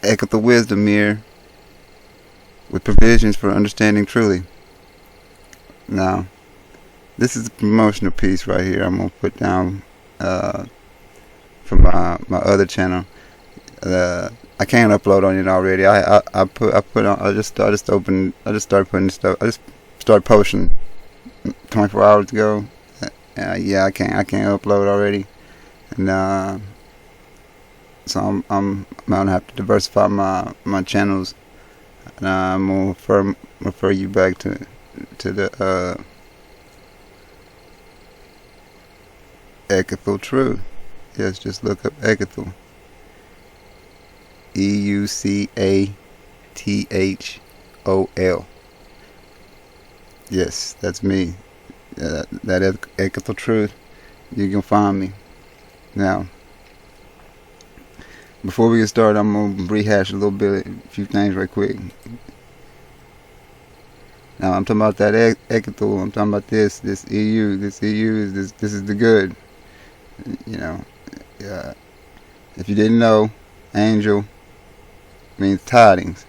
ethical wisdom here with provisions for understanding truly. Now, this is the promotional piece right here. I'm gonna put down from my other channel. I can't upload on it already. I just started putting stuff. I just started posting 24 hours ago. Yeah, I can't upload already, and so I'm gonna have to diversify my channels, and I'm gonna refer you back to the Eckathol Truth. Yes, just look up Eckathol. EUCATHOL. Yes, that's me. That Eckathol Truth. You can find me. Now, before we get started, I'm gonna rehash a few things right quick. Now, I'm talking about that Eckathol. I'm talking about this EU. This EU is this is the good. You know, if you didn't know, angel means tidings,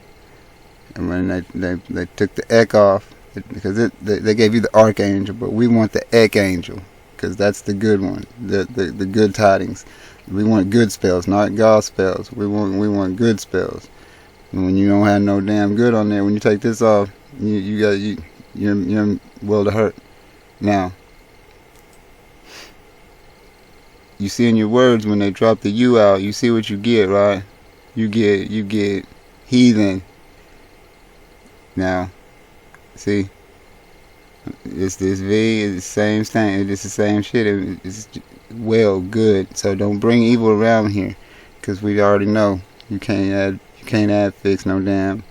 and when they took the ek off, because they gave you the archangel, but we want the ek angel, because that's the good one, the good tidings. We want good spells, not God spells. We want good spells. And when you don't have no damn good on there, when you take this off, you're well to hurt. Now, you see in your words when they drop the U out, you see what you get, right? You get heathen. Now, see, it's this V, it's the same thing, it's the same shit. It's well, good. So don't bring evil around here, because we already know you can't fix no damn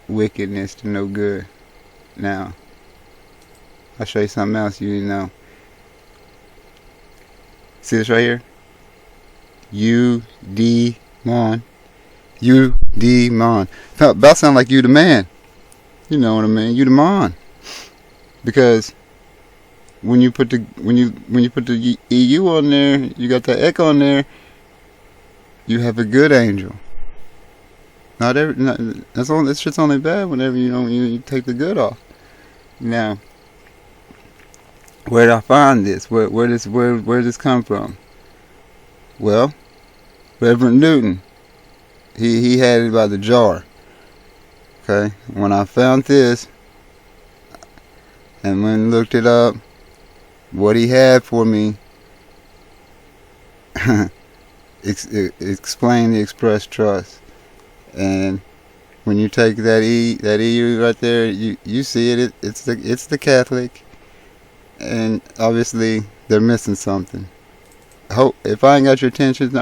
wickedness to no good. Now, I'll show you something else you didn't know. See this right here? U-D-Mon. U-D-Mon. About sound like you the man. You know what I mean? You the Mon. Because when you put the EU on there, you got the Ek on there, you have a good angel. This shit's only bad whenever you take the good off. Now, where did I find this? Where did this come from? Well, Reverend Newton, he had it by the jar. Okay, when I found this and when looked it up, what he had for me explained the express trust. And when you take that EU right there, you see it. It's the Catholic, and obviously they're missing something. If I ain't got your attention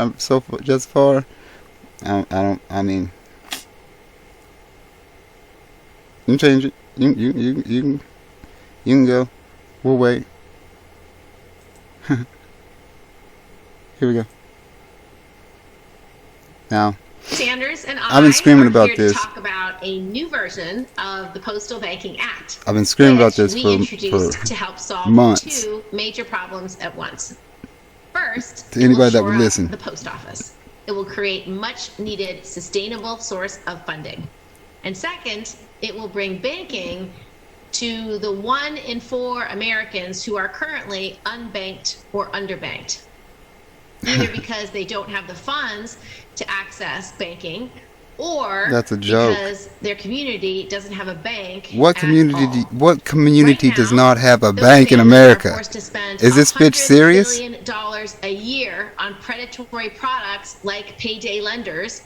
just far, I mean, you can change it. You can go. We'll wait. Here we go. Now, Sanders and I've been screaming about here this. To talk about a new version of the Postal Banking Act. I've been screaming about this we for introduced to help solve months. two major problems at once. First, To anybody that would shore up listen. the post office. It will create much needed sustainable source of funding. And second, it will bring banking to the 1 in 4 Americans who are currently unbanked or underbanked, either because they don't have the funds to access banking, or That's a joke. because their community doesn't have a bank. What community? What community Right does now, not have a those bank in families America? are forced to spend Is this bitch serious? $100 billion a year on predatory products like payday lenders,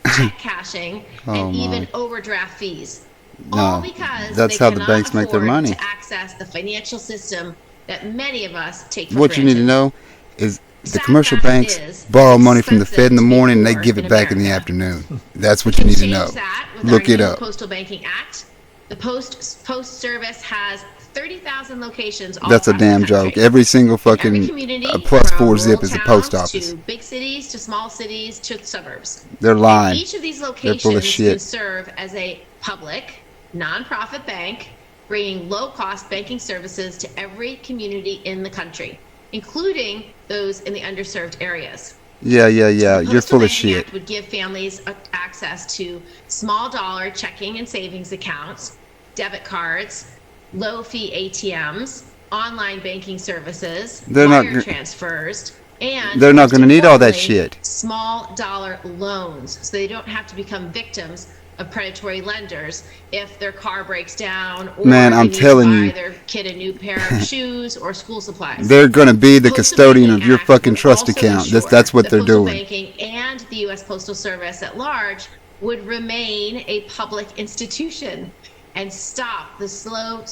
check cashing, and even overdraft fees. All because that's they how the cannot banks make their afford money. to access the financial system that many of us take for What granted. you need to know is the Sad commercial fact banks is, borrow it's money from the Fed in the expensive to be morning and they poor give it in back in the America. afternoon. That's what you need to know. Change that with Look our it new up. Postal Banking Act. The Post Service has 30,000 locations all That's a across the damn country. joke. Every single Every fucking community, plus from 4 zip rural is a post towns office. to big cities to small cities to suburbs. They're lying. And each of these They're locations full of shit. can serve as a public, nonprofit bank, bringing low-cost banking services to every community in the country, including those in the underserved areas. Yeah, yeah, So yeah. the You're Postal full of Banking shit. Act would give families access to small dollar checking and savings accounts, debit cards, low fee ATMs, online banking services, They're not. wire transfers, and They're not most going to need all that importantly, shit. small dollar loans, so they don't have to become victims of predatory lenders if their car breaks down or Man, they I'm need telling to buy you. their kid a new pair of shoes or school supplies. They're going to be the Postal custodian Banking of your Act fucking would trust also account. ensure That's what that they're postal doing. banking and the U.S. Postal Service at large would remain a public institution and stop the slow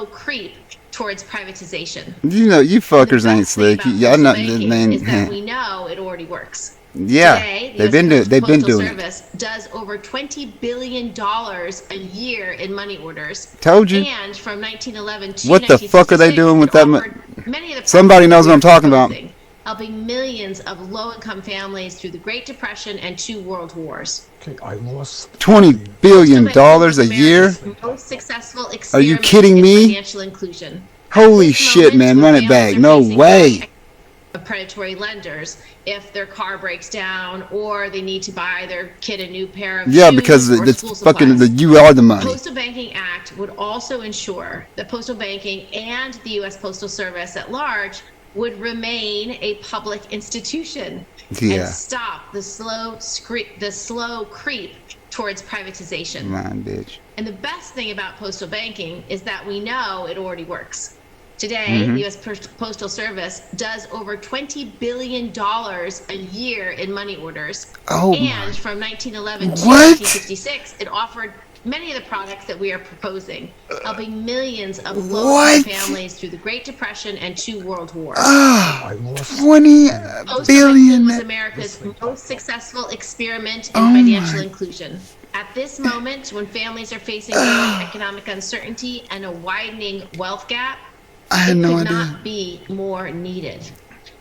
creep towards privatization. You know, you And the fuckers ain't best thing slick. about Y'all postal not, banking is that man. we know it already works. Yeah, Today, they've the U.S. been Postal doing it. Service does over $20 billion a year in money orders. Told you. And from 1911 to What the fuck are they 1966, doing with it that offered many of the Somebody products knows that what I'm we are talking about. proposing, helping millions of low-income families through the Great Depression and 2 world wars. Okay, I lost $20 billion a year? Most successful Are you experiment kidding in me? financial inclusion. Holy At this shit, moment, man. when Run it families back. are No facing way. of predatory lenders if their car breaks down or they need to buy their kid a new pair of Yeah, shoes because or it's school fucking, supplies. you are the The money. Postal Banking Act would also ensure that postal banking and the U.S. Postal Service at large would remain a public institution Yeah. and stop the slow creep towards privatization. Mine, bitch. And the best thing about postal banking is that we know it already works. Today, the U.S. Postal Service does over $20 billion a year in money orders. Oh, and from 1911 to What? 1966, it offered many of the products that we are proposing, helping millions of What? low-income families through the Great Depression and 2 world wars. I lost 20 Postal billion. banking was America's most successful experiment in Oh financial my- inclusion. At this moment, when families are facing growing economic uncertainty and a widening wealth gap, I had it no could idea. not be more needed.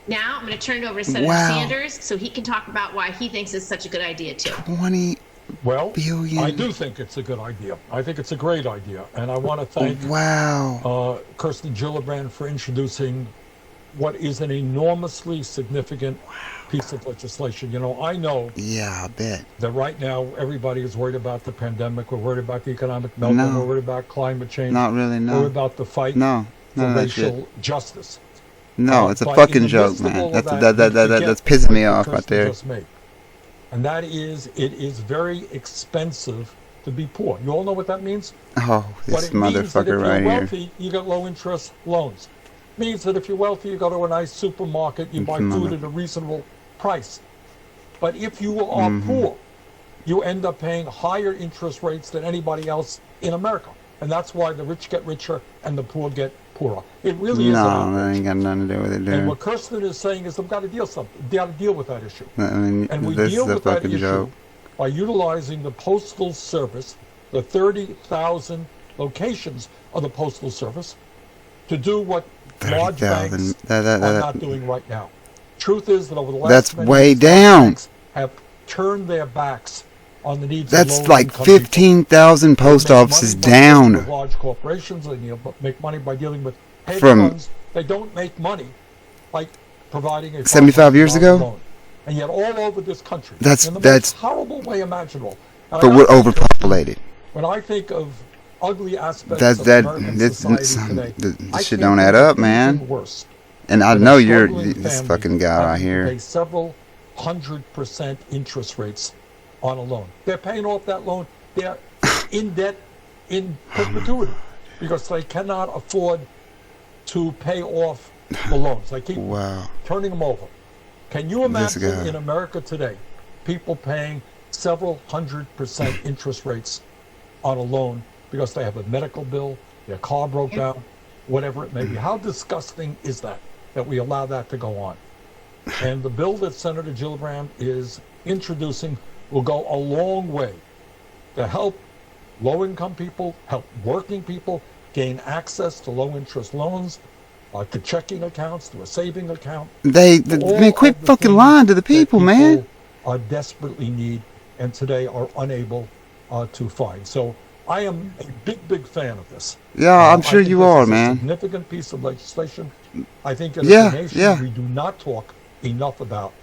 Now, I'm going to turn it over to Senator Wow. Sanders so he can talk about why he thinks it's such a good idea, too. 20. Well, Billion. I do think it's a good idea. I think it's a great idea. And I want to thank Wow. Kirsten Gillibrand for introducing what is an enormously significant piece of legislation. You know, I know Yeah, I bet. that right now everybody is worried about the pandemic. We're worried about the economic meltdown. No. We're worried about climate change. Not really, We're no. about the fight No. for None of that shit. racial justice. No, it's a But in fucking the joke, midst of all man. of That's that, we forget that's the pissing point me that off right Kirsten there. just made. And that is, it is very expensive to be poor. You all know what that means? Oh, But this it means that motherfucker if right you're here. wealthy, you get low interest loans. It means that if you're wealthy, you go to a nice supermarket, you buy food at a reasonable price. But if you are poor, you end up paying higher interest rates than anybody else in America. And that's why the rich get richer and the poor get poorer. It really is an No, outrage. that ain't got nothing to do with it, And dude. what Kirsten is saying is we've got to deal with that issue. I mean, And we this deal is a with that fucking issue joke. by utilizing the Postal Service, the 30,000 locations of the Postal Service, to do what large 30,000. banks are That, not doing right now. Truth is that over the last That's many way years, large down. banks have turned their backs on the needs that's of like low-income people. 15,000 They post make offices money by dealing with down. large corporations. They make money by dealing with hedge From- funds. They don't make money by providing a 75 years $500 ago? loan. And yet all over this country, That's- in the that's- most horrible way imaginable. And I But gotta we're tell you, overpopulated. when I think of ugly aspects That's of that. American This society today, I this shit can't don't think add of up, anything man. worse And I than a know you're struggling this family fucking guy right having to here. pay several 100% interest rates on a loan. They're paying off that loan. They're in debt in perpetuity because they cannot afford to pay off the loans. They keep Wow. turning them over. Can you This imagine guy. in America today people paying several 100% interest rates on a loan because they have a medical bill, their car broke down, whatever it may be? How disgusting is that we allow that to go on? And the bill that Senator Gillibrand is introducing will go a long way to help low-income people, help working people gain access to low-interest loans, to checking accounts, to a saving account. All Man, quit of the fucking things lying to the that people, man. desperately need and today are unable to find. So I am a big fan of this. Yeah, I'm I sure think you this are, is a man. significant piece of legislation. I think as Yeah, a nation yeah. we do not talk enough about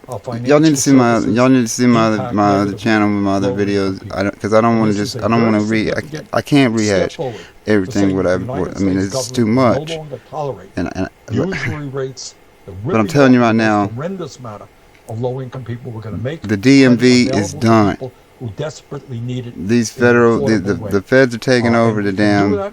Y'all need to see my impact my other negatively channel with my other low-income videos. people. I don't, because I don't want to This is just a I don't want to very read. significant I can't step rehash forward to everything say what the I've. United I mean, States it's too government much. will no longer tolerate And usury rates, the but I'm telling you right now, horrendous matter of low-income people. We're going to make the DMV credit is available to done. people who desperately need it. These in an federal affordable way. the feds are taking over And the we can do damn that,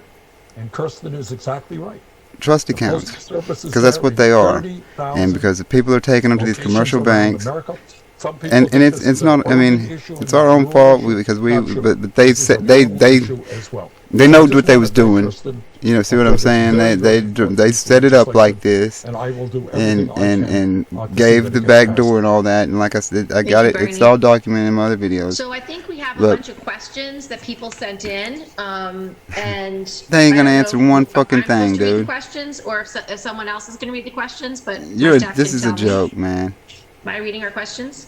and Kirsten is exactly right. trust The accounts, Postal Service is because that's there what in they are. 30,000 And because the people are taking them to these locations commercial around banks, America. Some people and think it's this is an not. I urban mean, issue it's and our not a own rural fault issue. because we. Not true. But they This is a said they rural they issue as well. they I know just what they wanna was thank doing. Kirsten You know, see for what I'm this saying? very, very They important set it up like legislation, this. and I will do And everything I can to see gave that the it gets back passed. door and all that, and like I said, I Thank got you, it. It's Bernie. all documented in my other videos. So I think we have a Look. bunch of questions that people sent in, and They ain't I gonna don't answer know one if fucking I'm supposed thing, to read the dude. questions, or if someone else is going to read the questions. But You're my staff this can is a tell me. joke, man. Am I reading our questions?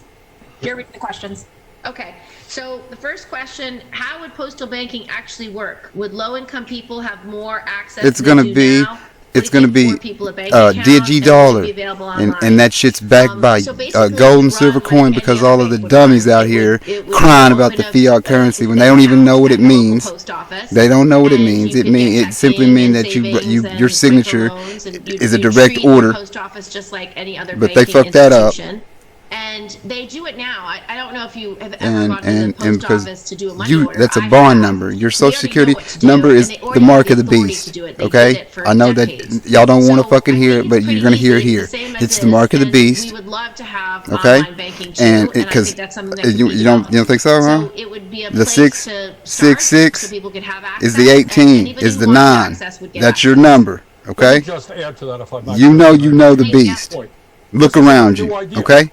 You're reading the questions. Okay. So the first question: how would postal banking actually work? Would low-income people have more access? It's than gonna they do be- now? It's Would it gonna give be more people a bank account, DigiDollar, and would it be available online? and that shit's backed by So basically, gold it and would silver run coin like because any all other of the bank would dummies run. out It here would crying about open the a fiat currency when they bank don't even know account what at it the local means. post office, They don't know what it and means. you It could get it simply checking means and that your savings signature and microloans, and is a you'd direct treat your order. post office just like any other But they banking fucked that up. institution. And they do it now. I don't know if you have ever And gone to the post because office to do a money order. that's a I bond have. number. Your They social already know security what to do, number and is they the already mark have of the authority beast. to do it. They did Okay, it for I know decades. that y'all don't want to So fucking I hear think it, but it's you're pretty gonna hear it easy, here. the same as It's the is, mark of the and beast. We would love to have Okay, online banking too, and I because think that's something that could be you don't think so, huh? So it would be a The place 6 to 6 start 6 so people could have access, is the and 18 anybody is who the wants 9. access would get That's your access. number. Let me Okay, just add to that, if I might. you know the Yeah. beast. Point. Look This is a around new you. idea. Okay,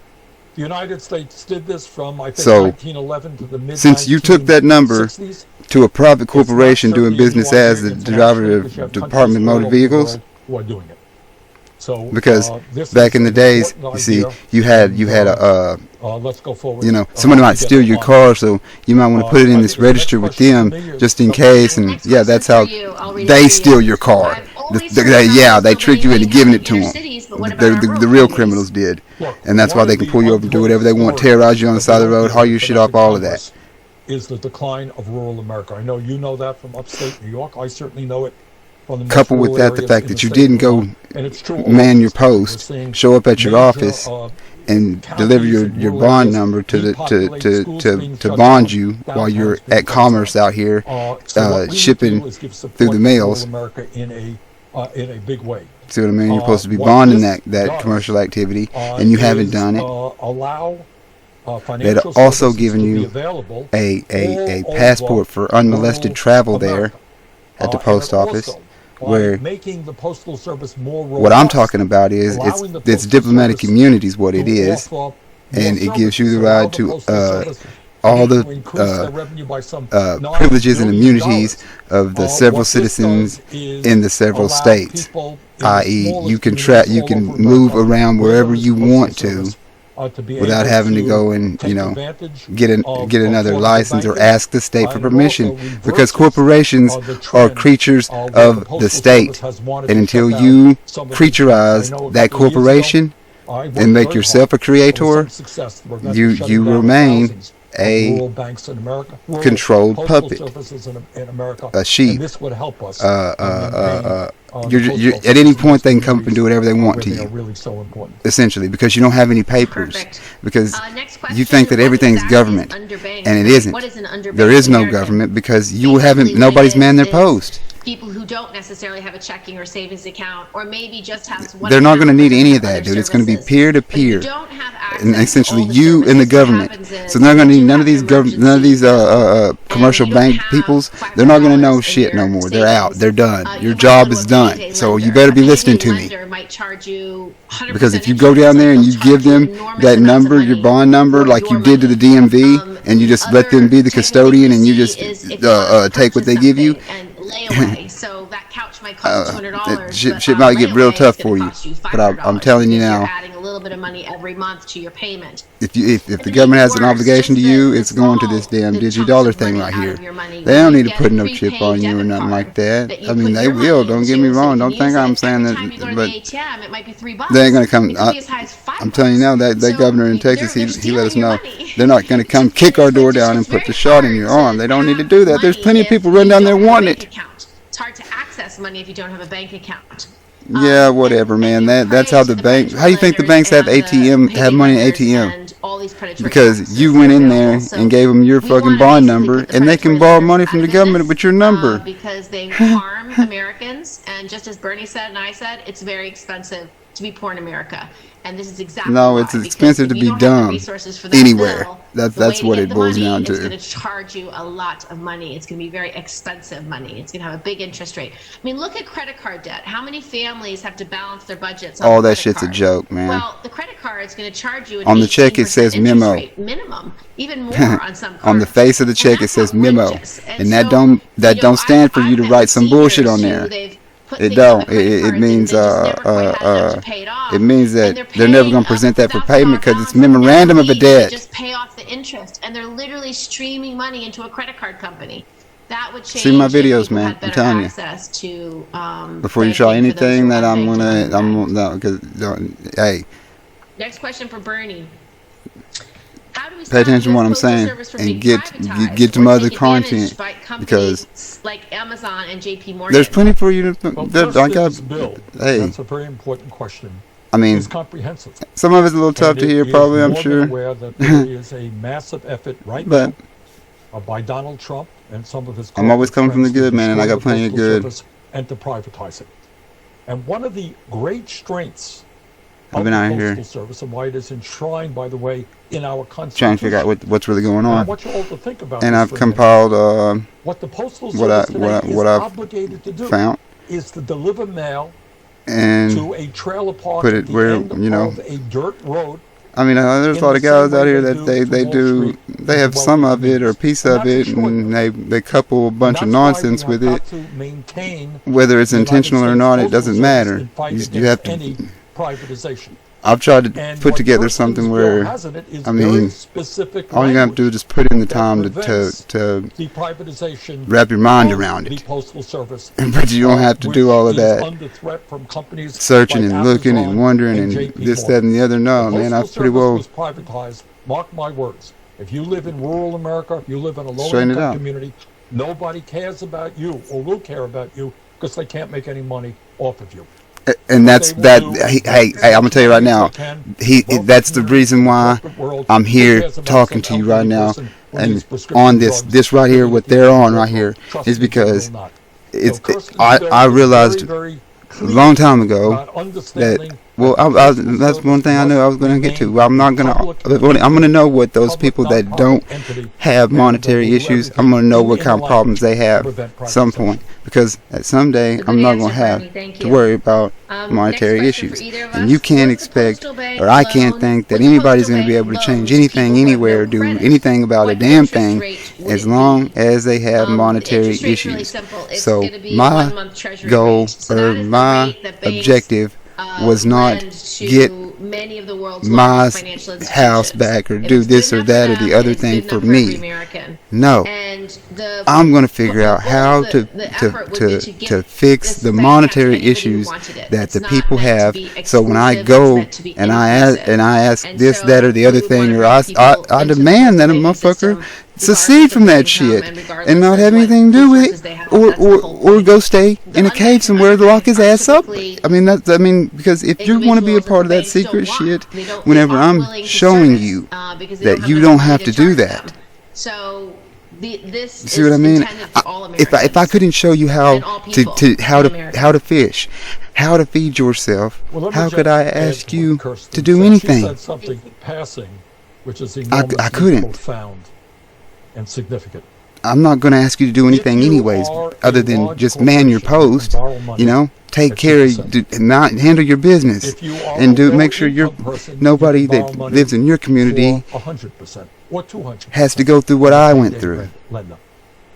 The United States did this from, I think, So, 1911 to the mid-1960s. since you took that number to a private corporation It's not doing certainly a business new as idea the internationally, driver because you have of Department of countries all Motor over the Vehicles, world who are doing it. So, because this back is in the an days, important you see, idea, you had and, a let's go forward. you know, somebody might to get steal it your on. car, so you might want to put it in I this think the register next with question them for me is just in something- case, and Next yeah, that's question how for you. I'll read it they for you. steal your car. I've always heard about Yeah, they postal tricked you into banking giving in it to inner them. cities, but what about our The rural real communities? criminals did, Look, and that's why one they of can the pull you over and do whatever they want, untold terrorize you on the stories side of the that road, we haul don't your get shit out off, in all of that. Congress Is the decline of rural America. I know you know that from upstate New York. I certainly know it from the most Coupled with rural that, the areas fact in that the you state didn't of go Vermont. And it's true all man over your the state. We're post, seeing show up at your major, office, and counties deliver your and your rural bond areas number to depopulate, schools being to shut bond down, you while downtowns you're being at closed commerce down. out here, So what we need to shipping do is give support through the to mails. rural America in a big way. See what I mean? You're supposed to be What bonding this that does, commercial activity, and you haven't is, done it. Allow They'd financial also services given to be you available a all passport over for unmolested rural travel there America. at the And post office. also, by where making the postal service more what I'm robust, talking about is allowing the it's postal diplomatic service immunity is what to it is, offer more and it gives you the services, allow right the to postal service all to the increase their revenue by some privileges and $9 billion. immunities of the several What this citizens does is in the several allow states, people in the i.e., smallest you can communities you all can over move America around with wherever this you postal want to service, to be without able having to to go and take advantage get of another affordable license or banking, ask the state for and it permission, also because reverses, corporations the are trend, creatures where of Postal the Service state, has wanted and to until shut down you some of these creaturize banks. I know a that couple of years ago, corporation I worked and make very yourself a hard, with creator, some success, to prevent you the shutting down of remain thousands of a rural banks in America, rural controlled postal puppet, services in America, a sheep. and this would help us in maintaining, You're at any point they can come up and do whatever they want to where they are you, really so important. essentially, because you don't have any papers, Perfect. because Next question, you think that what everything's exactly government, is underbanked? and it isn't. What is an underbanked There is no American? government because Basically, you haven't, what nobody's it manned their is post. People who don't necessarily have a checking or savings account, or maybe just has one. They're not account going to need but any doesn't of that, have dude. other It's going to be services. peer to But you peer, don't have access and to essentially all the you and the services. What government. happens is So they're not going to you need none have of these none of these commercial and you don't bank have peoples. They're not going to know $500 in shit no your more. They're out. savings. They're done. You Your might job go to is a done. payday So you lender. better A be payday listening to me. lender might charge you 100% Because if you interest. go down there and They'll you charge give them enormous that amounts of number, your money bond number, for like you your did to the money. DMV, and you just let them be the custodian and you just take what they give you, And layaway. So that couch might cost $200, shit might get real tough for you. But I'm telling you now, you're adding a little bit of money every month to your payment. if the government has an obligation to you, it's going to this damn DigiDollar thing right here. They don't need to put no chip on you or nothing like that. I mean, they will. Don't get me wrong. Don't think I'm saying that. But it might be $3. they ain't gonna come. I'm telling you now, that governor in Texas, he let us know they're not gonna come kick our door down and put the shot in your arm. They don't need to do that. There's plenty of people running down there wanting it. It's hard to access money if you don't have a bank account. Yeah, whatever, man. That's how the bank. How do you think the banks have money in ATM? Because you went in there and gave them your fucking bond number, and they can borrow money from the government with your number. Because they harm Americans, and just as Bernie said and I said, it's very expensive to be poor in America. And this is exactly no, why, it's expensive to be dumb anywhere. That's what it boils down to. It's going to charge you a lot of money. It's going to be very expensive money. It's going to have a big interest rate. I mean, look at credit card debt. How many families have to balance their budgets on all that shit's a joke, man. Well, the credit card is going to charge you an on the check it says memo minimum, even more on some cards. On the face of the check it says memo, and that don't stand for you to write some bullshit on there. It don't. It means it means that they're never going to present that for payment because it's memorandum of a debt. Just pay off the interest, and they're literally streaming money into a credit card company. That would change. See my videos, man. I'm telling you. To, before you try anything that hey. Next question for Bernie. How do we pay attention to what I'm saying and get some other content because like Amazon and JP Morgan. There's plenty for you to. Well, bill. Hey, that's a very important question. I mean, it's comprehensive. Some of it's a little tough to hear, probably. I'm sure. Aware that there is a massive effort right now by Donald Trump and some of his. I'm always coming from the good, man, and I got plenty of good. And to privatize it. And one of the great strengths I've been out here service and why it is enshrined, by the way, in our Constitution. Trying to figure out what's really going on. I want you all to think about and I've compiled what the Postal Service what I've obligated to do found is to deliver mail and to a trailer park put it where of a dirt road. I mean, there's a lot of guys out here that they have some of it or a piece of it, and they couple a bunch of nonsense with it. Whether it's intentional or not, it doesn't matter. You have to. Privatization. I've tried to put together something where, I mean, all you have to do is just put in the time to wrap your mind around it. But you don't have to do all of that searching and looking and wondering and this, that, and the other. No, man, I've pretty well privatized. Mark my words. If you live in rural America, if you live in a low-income community, nobody cares about you or will care about you because they can't make any money off of you. And that's that. Hey, I'm gonna tell you right now. That's the reason why I'm here talking to you right now, and on this right here, what they're on right here is because I realized a long time ago that that's one thing I knew I was going to get to. Well, I'm going to know what those people that don't have monetary issues, I'm going to know what kind of problems they have at some point. Because at some day, I'm not going to have to worry about monetary issues. And you can't expect, or I can't think that anybody's going to be able to change anything, anywhere, do anything about a damn thing as long as they have monetary issues. So my goal, or my objective, was not get my house back or do this or that or the other thing for me. No, I'm going to figure out how to fix the monetary issues that the people have. So when I go and I ask this, that, or the other thing, or I demand that a motherfucker secede from that shit and not have anything to do with it, or go stay in a cave somewhere to lock his ass up. I mean, because if you want to be a part of that secret shit, whenever I'm showing you that you don't have to do that. So this see what I mean? If I couldn't show you how to fish, how to feed yourself, how could I ask you to do anything? I couldn't. Profound and significant. I'm not going to ask you to do anything anyways, other than just man your post, take care of, not handle your business, and make sure nobody that lives in your community 100% or 200% has to go through what I went through.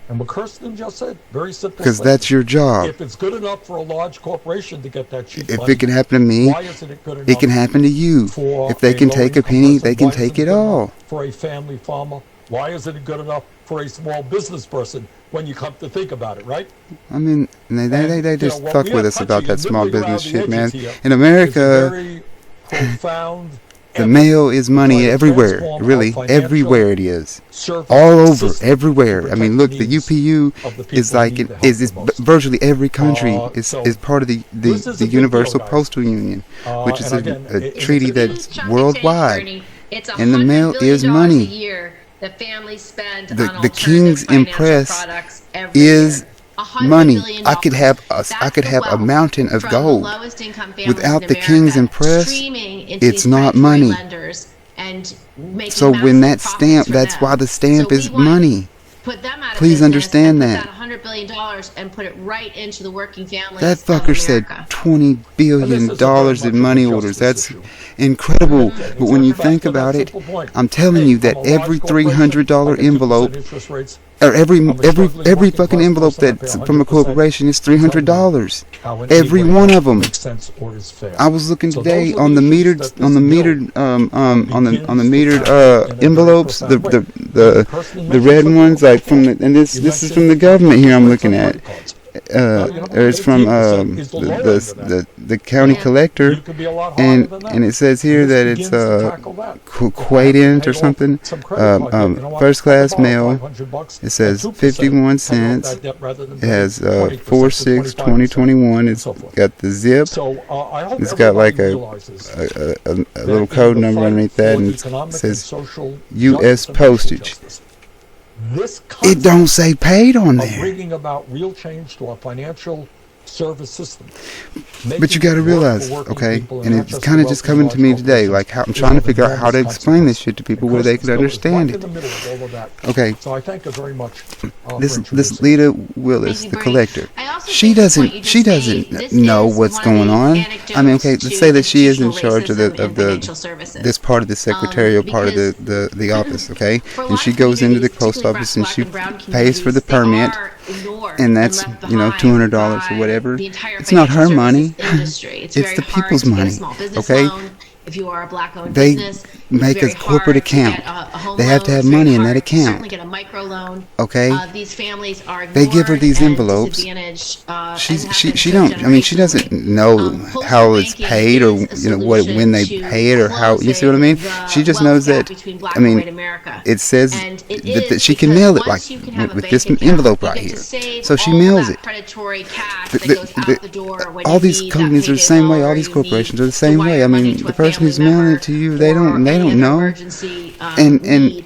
And what Kirsten just said, very simple. Because that's your job. If it's good enough for a large corporation to get that cheap If money, it can happen to me, why isn't it good enough? it can happen to you. For If they can take a low-income penny, person? they can Why take isn't it good enough all. For a family farmer, why isn't it good enough for a small business person when you come to think about it, right? I mean, they just what fuck we with are us about touching that and small nibbling business around the shit, man. edges here In is a America, very profound the effort mail is to money try to everywhere. transform Really, our financial everywhere it is. service All over, system to everywhere. I protect mean, the look, the needs UPU of the is people who like need the help is the most. virtually every country So is part of the this is a big Universal deal, guys. Postal Union, which is And again, a treaty Huge that's chunk of change, worldwide. Bernie. It's And the mail $100 billion is money. a year that families spend The on King's alternative financial Impress products every is year. $100 money. billion. I could have That's a the wealth mountain of from gold. the lowest income families Without in the King's America Impress, streaming into it's these not predatory money. lenders and making So when massive that profits stamp, for that's them. why the stamp So is we want to money. Put them out of Please business understand and that. put that $100 billion and put it right into the working families That of fucker said America. $20 billion And this is very much in a money justice orders. That's issue. incredible. Again, But when you back think to that about it, simple point. I'm telling Hey, you that I'm a large every corporation, $300 I get 2% envelope, interest rates. or every I'm a struggling working fucking class envelope person, I pay that's from a 100%. corporation is $300. How in Every any way one that of them. makes sense or is fair. I was looking So today those are on the the issues metered that this bill on the metered begins to tackle in a very envelopes, profound way. the Personally the mentioned red something ones, like from before. the, and this You is from mentioned the government here I'm rates looking on at. credit cards. It's from 18% is the low end of that. the county Yeah. collector, You could be a lot higher than that. and it says here This that it's begins to tackle that. quadrant or something, first class mail. It says 51 cents. It has 4/6/2021. It's got the zip. So I hope It's got like everybody realizes a little code number underneath that, and it says U.S. postage. This It don't say paid on of there. bringing about real change to our financial service system. But you got to realize, okay, and it's kind of just coming to me today, like how I'm trying to figure out how to explain this shit to people where they can understand it. Okay, So I thank you very much. this Lita Willis, Thank you, the Bernie. collector, I also she think the point you doesn't just made, this know is what's one of going the on. I mean, okay, anecdotes let's to say that she is in institutional charge of racism in financial the services. this part of the secretarial part of because the office, okay, For a and lot she of goes into the communities, post particularly office and black she and brown pays for the communities, permit, they are ignored and that's left $200 behind or by whatever. the entire It's not her financial money. services industry. It's It's very the hard people's to get a money, small business okay? loan. If you are a black-owned They business, make it's a very corporate hard to account. get a home They have loan. to have It's very money in that hard to account. certainly get a micro loan. Okay, These families are They give her ignored these and envelopes. disadvantaged, and she have been don't. I mean, she doesn't generationally. know Postal how it's banking paid or is a when they solution pay it or to how. You see what I mean? closing She just the knows wealth gap that. between black I mean, and white America. it says And it that is she can because mail it like once you can have a with bank this account, envelope you right get to here. save So she all mails that it. predatory cash The- that the- goes out the- the door when all you these need companies that are the same payday way. All loan, these or you corporations need are the same to way. wire I money mean, to the a person family who's mailing member it to you, they or don't any other know. emergency, And- need.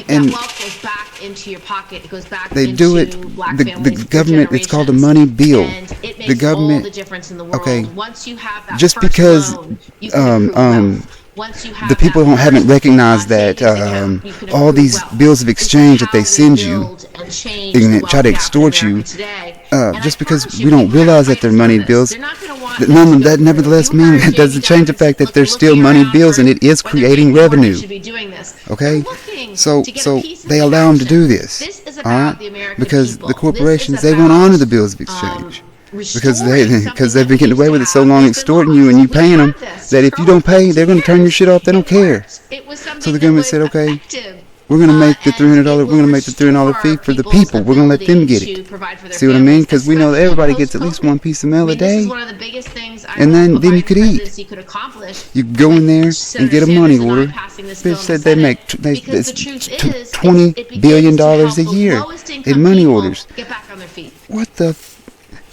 and That wealth goes back into your pocket. It goes back They into do it. black The families for government. It's called a generations. money bill. And it makes The government. all the difference in the world. Okay. Once you have that Just first because, loan, you can accrue wealth. Once you have the people that haven't first, recognized that savings account, you can all accrue these wealth. bills of This is exchange that how they we send you build and change and the then wealth try to gap in extort you, America today. And I just because promise we don't people have realize that rights they're on money this. bills. They're not gonna want That this to go through. nevertheless You mean heard that doesn't JD change the Davins fact that look- they're looking still money around bills for and it is whether creating JP Morgan revenue. should be doing this. Okay, They're looking so to get a piece of they the allow them to action. do this, This is all about right? the American Because people. the corporations This is they won't honor about, the bills of exchange. because restoring because something they've been that getting used away to with it so have. long It's been extorting you and you lost. We paying them had this that if you don't pay they're going to turn your shit off. They don't It care. worked. It was something So the that government was said, okay, effective. we're going to make the And $300. it We're going to make the $300 fee restore for the people's people. We're going to let them get ability it. to provide for their See what I mean? families, Because we know that especially everybody gets at least post-COVID. one piece of mail a I mean, this day. is one of the biggest things I And hope then a you Biden could eat. presidency could accomplish. You go in there and get a Senator money Sanders and I order. passing this bill Bitch in said the they Senate, make because the truth is, $20 it begins billion to help a the year lowest income in money people orders. get back on their feet. What the?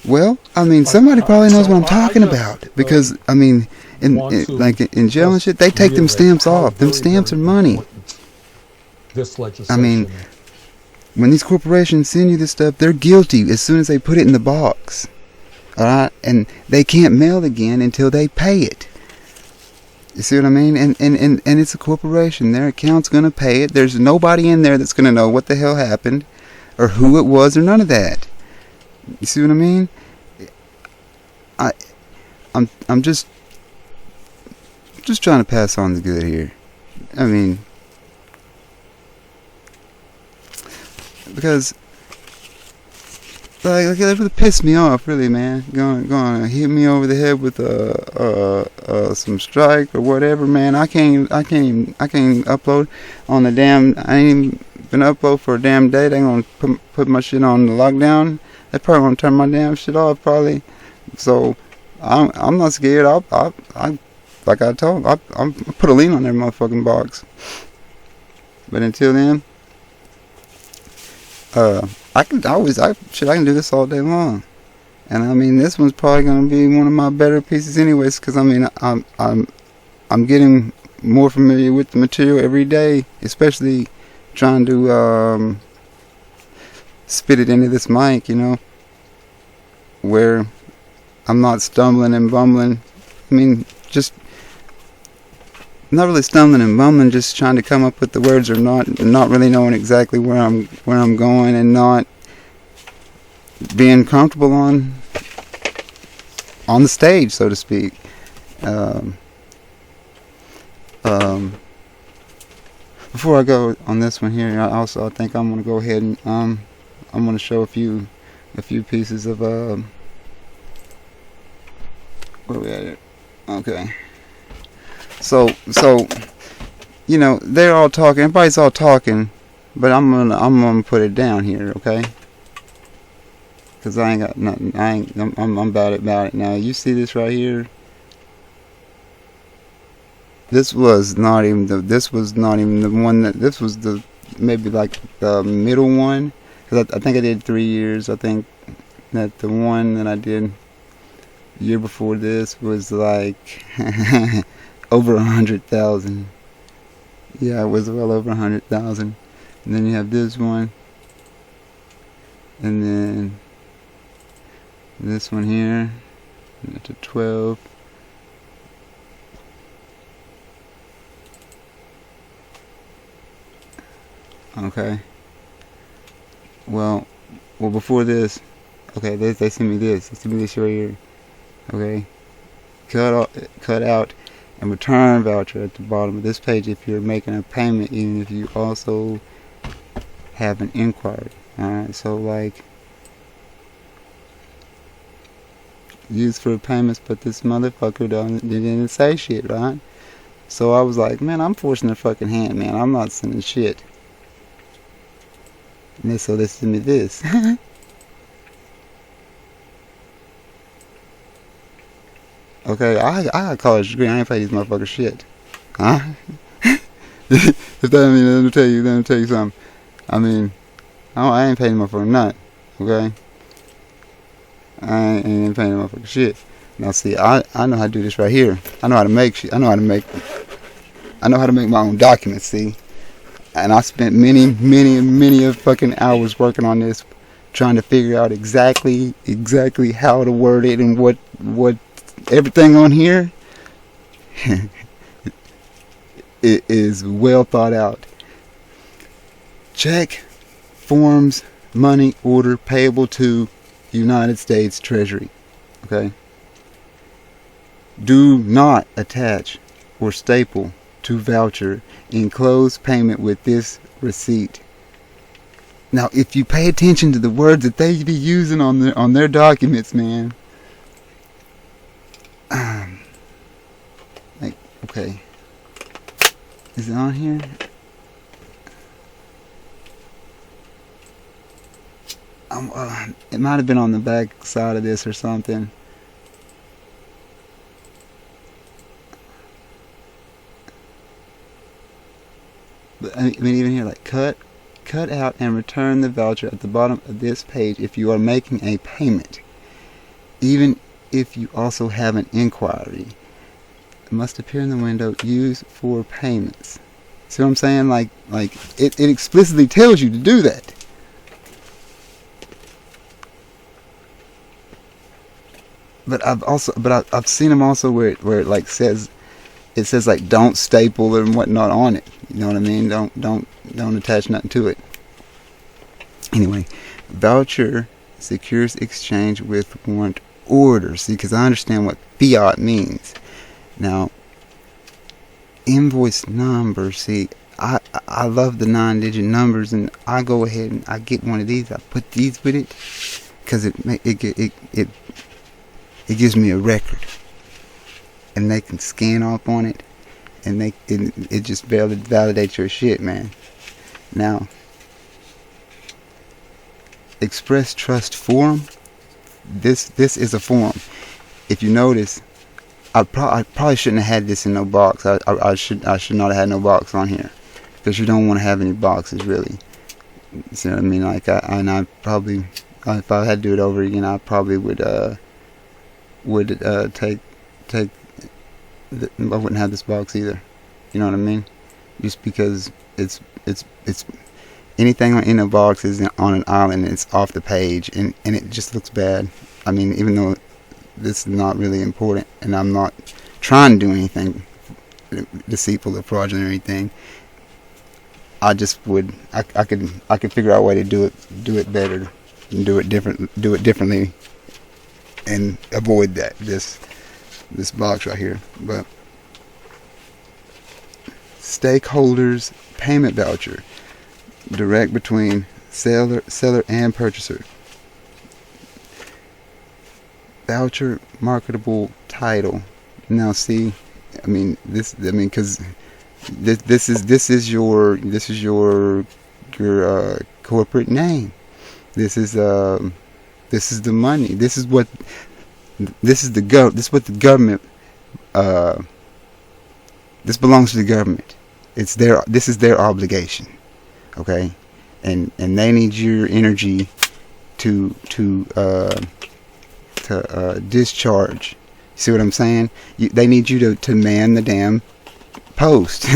Well, I mean, somebody probably knows what I'm talking about because I mean, like in jail and shit, they take them stamps off. Them stamps are money. This I legislation. mean, when these corporations send you this stuff, they're guilty as soon as they put it in the box. All right, and they can't mail it again until they pay it. You see what I mean? And it's a corporation. Their account's gonna pay it. There's nobody in there that's gonna know what the hell happened, or who it was, or none of that. You see what I mean? I'm just trying to pass on the good here. I mean, because like it really pissed me off, really, man. Going to hit me over the head with some strike or whatever, man. I can't upload on the damn. I ain't even been upload for a damn day. They gonna put my shit on the lockdown. They probably gonna turn my damn shit off, probably. So I'm not scared. I like I told, I put a lien on their motherfucking box. But until then, I can do this all day long. And I mean, this one's probably gonna be one of my better pieces, anyways, because I mean, I'm getting more familiar with the material every day, especially trying to spit it into this mic, you know, where I'm not stumbling and bumbling. I mean, just not really stumbling and bumbling, just trying to come up with the words, or not really knowing exactly where I'm going, and not being comfortable on the stage, so to speak. Before I go on this one here, I think I'm gonna go ahead and I'm gonna show a few pieces of where we at it. Okay. So you know, they're all talking. Everybody's all talking, but I'm gonna put it down here, okay? Cause I ain't got nothing. I'm about it now. You see this right here? This was not even the one that. This was the maybe like the middle one. Cause I think I did 3 years. I think that the one that I did the year before this was like over 100,000. Yeah, it was well over 100,000. And then you have this one, and then this one here, to 12. Okay. Well, before this, okay, they sent me this. They sent me this right here. Okay. Cut out and return voucher at the bottom of this page if you're making a payment, even if you also have an inquiry. Alright, so like, used for payments, but this motherfucker didn't say shit, right? So I was like, man, I'm forcing their fucking hand, man. I'm not sending shit. And so they sent me this. Okay, I got a college degree. I ain't pay these motherfuckers shit. Huh? If that mean, let me tell you something. I mean, I ain't paying motherfucker nothing. Okay? I ain't paying motherfucker shit. Now see, I know how to do this right here. I know how to make shit. I know how to make my own documents, see? And I spent many of fucking hours working on this, trying to figure out exactly how to word it, and what everything on here it is well thought out. Check, forms, money order payable to United States Treasury. Okay? Do not attach or staple to voucher. Enclose payment with this receipt. Now, if you pay attention to the words that they be using on their documents, man. Like, okay. Is it on here? It might have been on the back side of this or something. But I mean, even here, like, cut out and return the voucher at the bottom of this page if you are making a payment, even if you also have an inquiry. It must appear in the window used for payments. See what I'm saying? Like it explicitly tells you to do that. But I've seen them also where it like says like don't staple and whatnot on it. You know what I mean? Don't attach nothing to it. Anyway, voucher secures exchange with warrant order. See, because I understand what fiat means. Now, invoice number. See, I love the 9-digit numbers, and I go ahead and I get one of these. I put these with it because it gives me a record, and they can scan off on it, and it just validates your shit, man. Now, Express Trust Forum. This is a forum. If you notice, I probably shouldn't have had this in no box. I should not have had no box on here, because you don't want to have any boxes, really. You see what I mean? Like I probably, if I had to do it over again, I probably would take I wouldn't have this box either. You know what I mean? Just because it's anything in a box is on an island, and it's off the page, and it just looks bad. I mean, even though this is not really important, and I'm not trying to do anything deceitful or fraudulent or anything, I just would I could figure out a way to do it better, and do it differently, and avoid this box right here. But stakeholders payment voucher, direct between seller and purchaser. Voucher marketable title. Now see, because this is your corporate name. This is the money. This is what the government. This belongs to the government. This is their obligation. Okay, and they need your energy to discharge. See what I'm saying? They need you to man the damn post,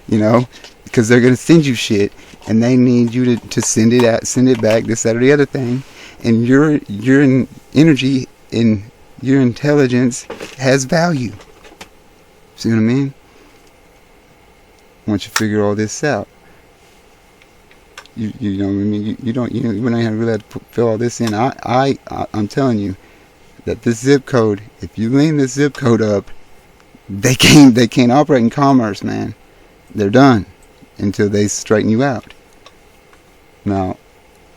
you know, because they're gonna send you shit, and they need you to send it back, this, that, or the other thing. And your energy and your intelligence has value. See what I mean? Once you figure all this out, you know what I mean. You don't really have to fill all this in. I'm telling you that this zip code, if you lean this zip code up, they can't operate in commerce, man. They're done until they straighten you out. Now,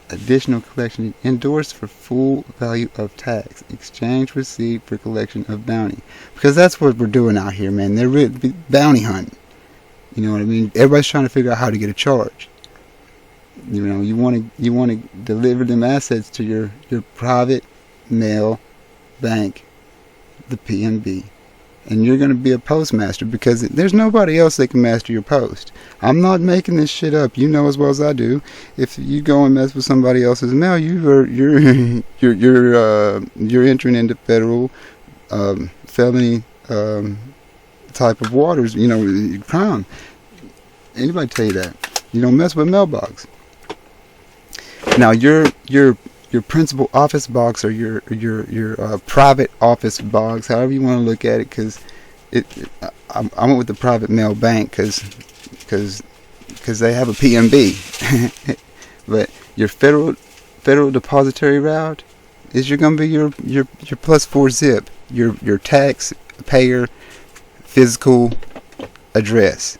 additional collection endorsed for full value of tax, exchange receipt for collection of bounty, because that's what we're doing out here, man. They're really bounty hunting. You know what I mean? Everybody's trying to figure out how to get a charge. You know, you want to deliver them assets to your private mail bank, the PNB, and you're going to be a postmaster, because there's nobody else that can master your post. I'm not making this shit up. You know as well as I do. If you go and mess with somebody else's mail, you're entering into federal felony type of waters. You know, crime. Anybody tell you that? You don't mess with mailbox. Now your principal office box, or your private office box, however you want to look at it, because I went with the private mail bank because they have a PMB. But your federal depository route is going to be your +4 zip, your taxpayer physical address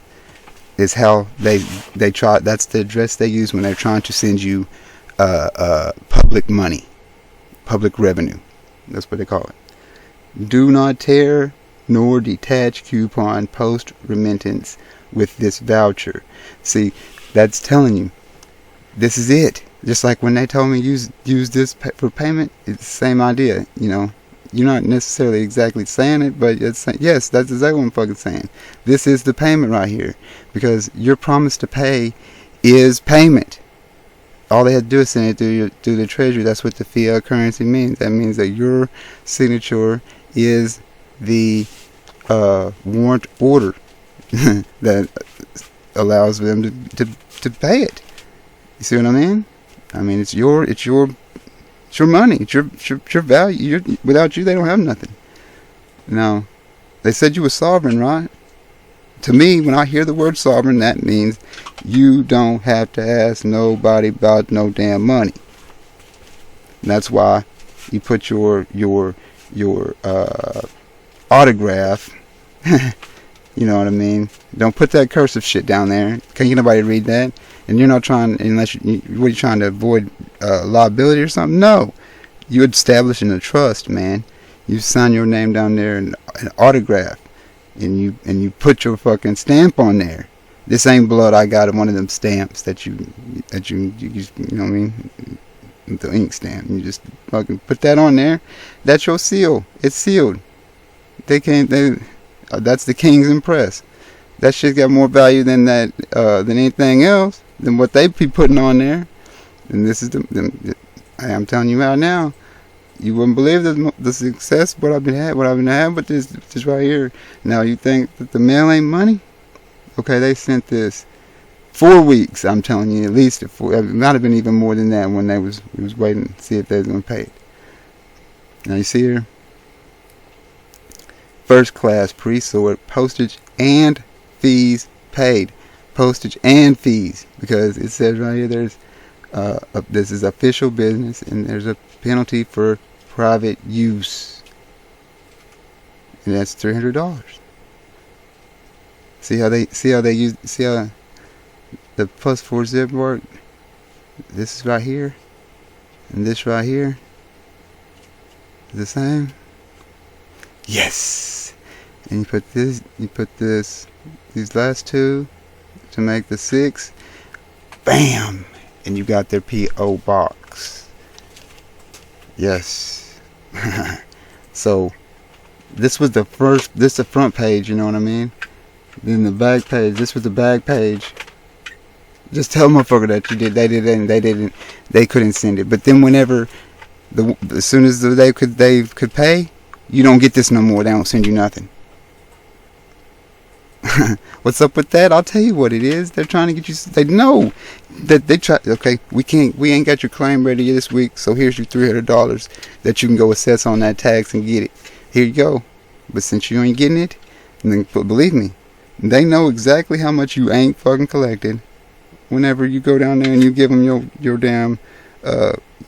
is how they try. That's the address they use when they're trying to send you public money, public revenue. That's what they call it. Do not tear nor detach coupon post remittance with this voucher. See, that's telling you this is it. Just like when they told me use this for payment, it's the same idea. You know, you're not necessarily exactly saying it, but yes, that's exactly what I'm fucking saying. This is the payment right here, because your promise to pay is payment. All they had to do is send it through the treasury. That's what the fiat currency means. That means that your signature is the warrant order that allows them to pay it. You see what I mean? I mean, it's your money. It's your value. Without you, they don't have nothing. Now, they said you were sovereign, right? To me, when I hear the word sovereign, that means you don't have to ask nobody about no damn money. And that's why you put your autograph. You know what I mean? Don't put that cursive shit down there. Can't get nobody to read that. And you're not trying, unless what are you trying to avoid liability or something? No, You establishing a trust, man. You sign your name down there and an autograph, and you put your fucking stamp on there. This ain't blood. I got one of them stamps that you know what I mean, the ink stamp. You just fucking put that on there. That's your seal. It's sealed. That's the King's Impress. That shit got more value than anything else, than what they be putting on there. And this is I'm telling you right now, you wouldn't believe the success what I've been having with this right here. Now you think that the mail ain't money? Okay, they sent this 4 weeks. I'm telling you, at least it might have been even more than that when we was waiting to see if they was gonna pay it. Now you see here, first class pre-sort, postage and fees paid. Postage and fees, because it says right here there's this is official business and there's a penalty for private use, and that's $300. See how the +4 zip work? This is right here and this right here is the same. Yes. And you put these last two to make the 6. Bam! And you got their P.O. box. Yes. So this was the front page, you know what I mean? Then the back page, this was the back page. Just tell motherfucker that you did. They couldn't send it. But then whenever as soon as they could pay, you don't get this no more. They don't send you nothing. What's up with that? I'll tell you what it is. They're trying to get you. They know that they try. Okay, we ain't got your claim ready this week, so here's your $300 that you can go assess on that tax and get it. Here you go. But since you ain't getting it, then believe me, they know exactly how much you ain't fucking collected. Whenever you go down there and you give them your damn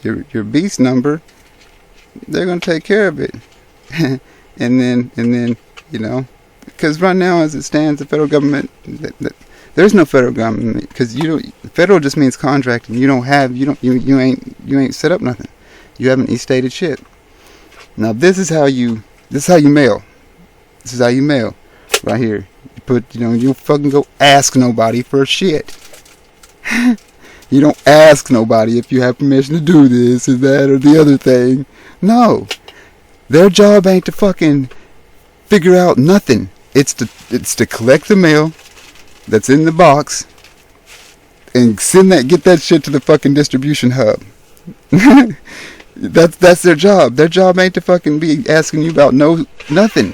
your beast number, they're gonna take care of it. and then you know. Because right now, as it stands, the federal government, there's no federal government, because federal just means contracting. You ain't set up nothing. You haven't stated shit. Now this is how you mail. This is how you mail, right here. You put, you fucking go ask nobody for shit. You don't ask nobody if you have permission to do this or that or the other thing. No, their job ain't to fucking figure out nothing. It's to collect the mail that's in the box and get that shit to the fucking distribution hub. That's their job. Their job ain't to fucking be asking you about nothing.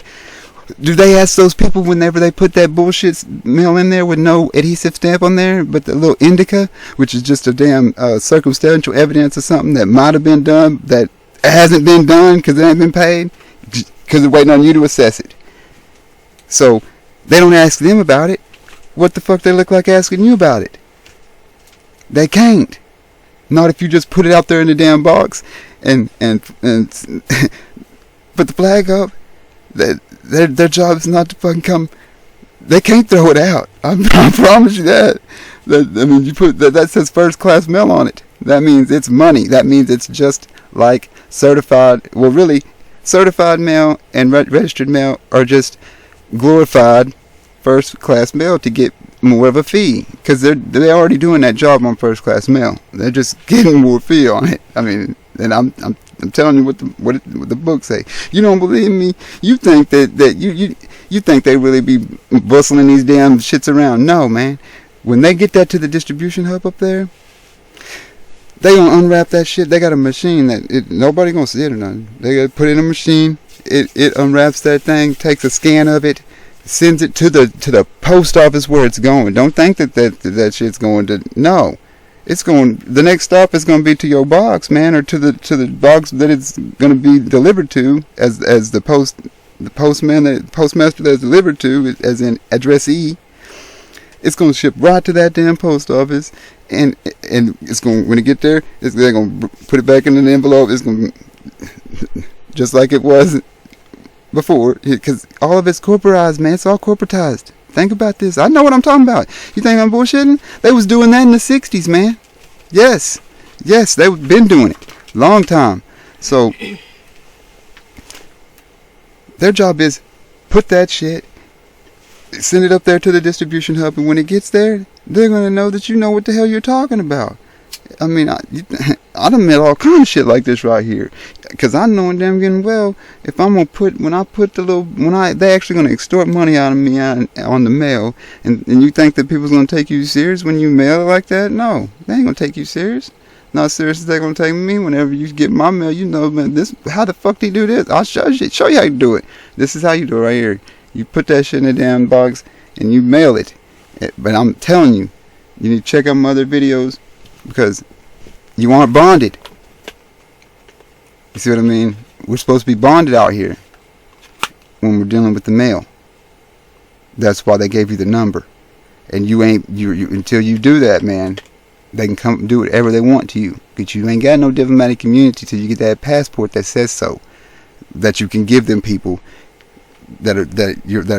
Do they ask those people whenever they put that bullshit mail in there with no adhesive stamp on there, but the little indica, which is just a damn circumstantial evidence of something that might have been done that hasn't been done because it ain't been paid, because they're waiting on you to assess it. So they don't ask them about it. What the fuck they look like asking you about it? They can't. Not if you just put it out there in the damn box and put the flag up. Their job is not to fucking come. They can't throw it out. I promise you that. I mean, you put that says first class mail on it. That means it's money. That means it's just like certified. Well, really, certified mail and registered mail are just glorified first class mail to get more of a fee, because they're already doing that job on first class mail. They're just getting more fee on it. I mean, and I'm telling you what the books say. You don't believe me? You think that you think they really be bustling these damn shits around? No, man. When they get that to the distribution hub up there, they gonna unwrap that shit. They got a machine that nobody gonna see it or nothing. They gotta put it in a machine. It unwraps that thing, takes a scan of it, sends it to the post office where it's going. Don't think that shit's going to. No, it's going. The next stop is going to be to your box, man, or to the box that it's going to be delivered to as the postmaster that's delivered to, as in addressee. It's going to ship right to that damn post office, and it's going, when it get there, they're going to put it back in an envelope. It's going to, just like it was before, because all of it's corporatized, man. It's all corporatized. Think about this. I know what I'm talking about. You think I'm bullshitting? They was doing that in the 60s, man. Yes, they've been doing it long time. So their job is put that shit, send it up there to the distribution hub, and when it gets there, they're gonna know that you know what the hell you're talking about. I mean, I done met all kind of shit like this right here, cause I know damn good well if I'm gonna put they actually gonna extort money out of me on the mail, and you think that people's gonna take you serious when you mail it like that? No, they ain't gonna take you serious. Not serious as they're gonna take me. Whenever you get my mail, you know, man, this how the fuck do you do this? I'll show you how you do it. This is how you do it right here. You put that shit in a damn box and you mail it. But I'm telling you, you need to check out my other videos, because you aren't bonded. You see what I mean? We're supposed to be bonded out here when we're dealing with the mail. That's why they gave you the number. And you ain't you until you do that, man. They can come do whatever they want to you. But you ain't got no diplomatic immunity till you get that passport that says so. That you can give them people that are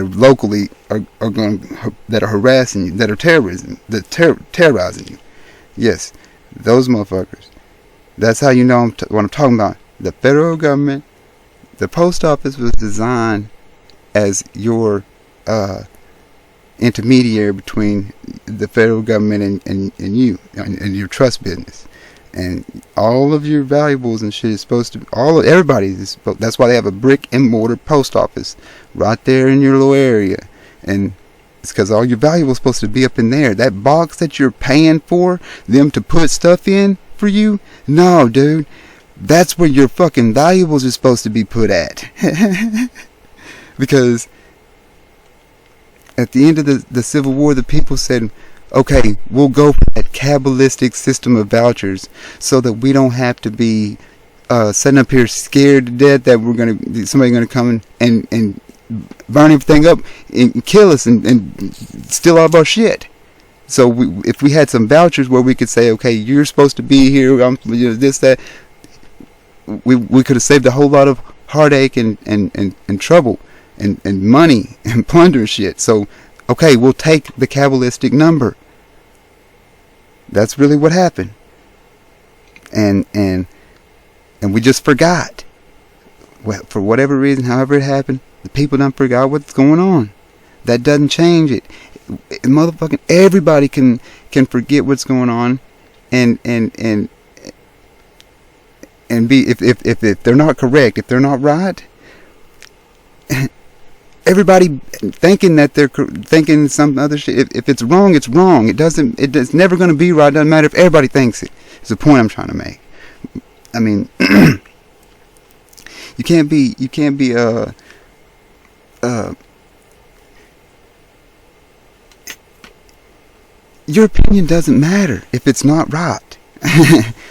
locally that are harassing you, that are terrorizing you. Yes, those motherfuckers. That's how you know what I'm talking about. The federal government, the post office was designed as your intermediary between the federal government and you and your trust business. And all of your valuables and shit is supposed to, that's why they have a brick and mortar post office right there in your little area. And it's because all your valuables are supposed to be up in there. That box that you're paying for them to put stuff in for you, no, dude, that's where your fucking valuables are supposed to be put at. Because at the end of the Civil War, the people said, okay, we'll go for that Kabbalistic system of vouchers so that we don't have to be sitting up here scared to death that somebody's gonna come and burn everything up and kill us and steal all of our shit. So if we had some vouchers where we could say, okay, you're supposed to be here, this, that, we could have saved a whole lot of heartache and trouble and money and plunder and shit. So okay, we'll take the Kabbalistic number. That's really what happened. And we just forgot. Well, for whatever reason, however it happened, the people done forgot what's going on. That doesn't change it. Motherfucking everybody can forget what's going on and be if they're not correct, if they're not right, everybody thinking that they're thinking some other shit. If it's wrong, it's wrong. It's never going to be right. It doesn't matter if everybody thinks it. It's the point I'm trying to make. I mean, you can't be your opinion doesn't matter if it's not right.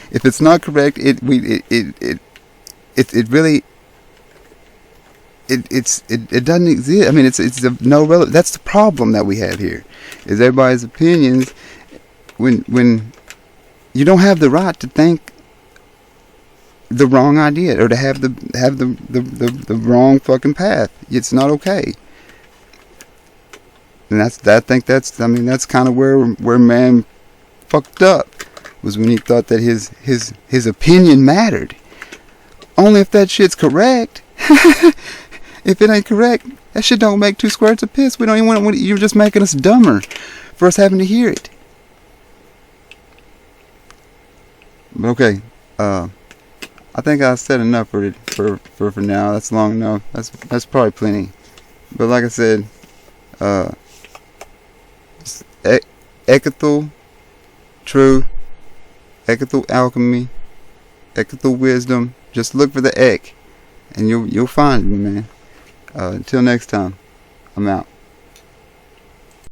If it's not correct, it really it doesn't exist. I mean, it's of no relevance. That's the problem that we have here, is everybody's opinions. When you don't have the right to think the wrong idea or to have the wrong fucking path, it's not okay. And I think that's kind of where man fucked up, was when he thought that his opinion mattered. Only if that shit's correct. If it ain't correct, that shit don't make two squares of piss. We don't even want. You're just making us dumber for us having to hear it. But okay, I think I said enough for now. That's long enough. That's probably plenty. But like I said, Eckathal truth, Eckathal alchemy, Eckathal wisdom. Just look for the Ek, and you'll find me, man. Until next time, I'm out.